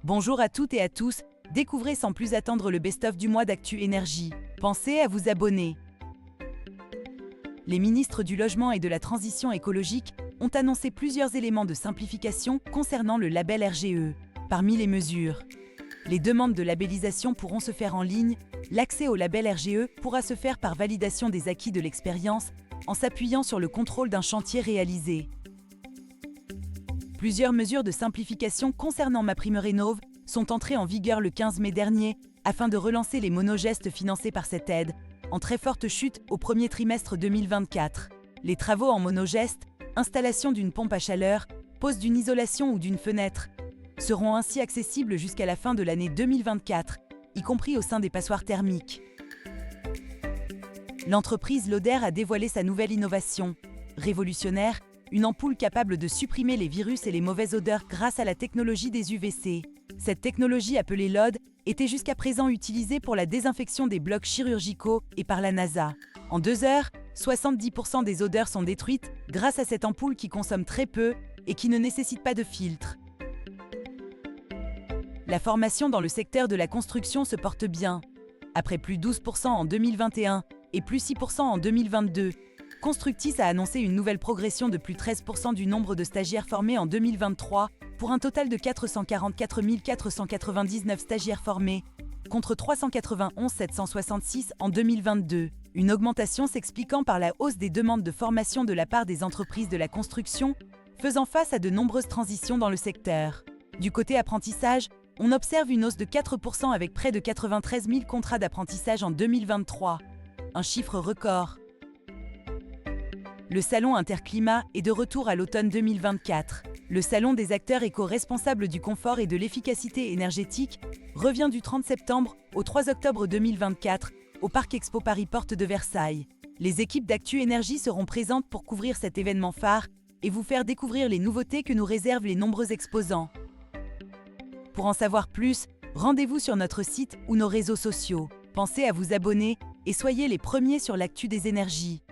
Bonjour à toutes et à tous, découvrez sans plus attendre le best-of du mois d'Actu Énergie. Pensez à vous abonner. Les ministres du Logement et de la Transition écologique ont annoncé plusieurs éléments de simplification concernant le label RGE. Parmi les mesures, les demandes de labellisation pourront se faire en ligne, l'accès au label RGE pourra se faire par validation des acquis de l'expérience en s'appuyant sur le contrôle d'un chantier réalisé. Plusieurs mesures de simplification concernant MaPrimeRénov' sont entrées en vigueur le 15 mai dernier afin de relancer les monogestes financés par cette aide, en très forte chute au premier trimestre 2024. Les travaux en monogeste, installation d'une pompe à chaleur, pose d'une isolation ou d'une fenêtre, seront ainsi accessibles jusqu'à la fin de l'année 2024, y compris au sein des passoires thermiques. L'entreprise Lauder a dévoilé sa nouvelle innovation. Révolutionnaire, une ampoule capable de supprimer les virus et les mauvaises odeurs grâce à la technologie des UVC. Cette technologie appelée LOD était jusqu'à présent utilisée pour la désinfection des blocs chirurgicaux et par la NASA. En 2 heures, 70% des odeurs sont détruites grâce à cette ampoule qui consomme très peu et qui ne nécessite pas de filtre. La formation dans le secteur de la construction se porte bien. Après plus 12% en 2021 et plus 6% en 2022, Constructis a annoncé une nouvelle progression de plus 13% du nombre de stagiaires formés en 2023 pour un total de 444 499 stagiaires formés, contre 391 766 en 2022. Une augmentation s'expliquant par la hausse des demandes de formation de la part des entreprises de la construction, faisant face à de nombreuses transitions dans le secteur. Du côté apprentissage, on observe une hausse de 4% avec près de 93 000 contrats d'apprentissage en 2023, un chiffre record. Le salon Interclimat est de retour à l'automne 2024. Le salon des acteurs éco-responsables du confort et de l'efficacité énergétique revient du 30 septembre au 3 octobre 2024 au Parc Expo Paris Porte de Versailles. Les équipes d'Actu Énergie seront présentes pour couvrir cet événement phare et vous faire découvrir les nouveautés que nous réservent les nombreux exposants. Pour en savoir plus, rendez-vous sur notre site ou nos réseaux sociaux. Pensez à vous abonner et soyez les premiers sur l'actu des énergies.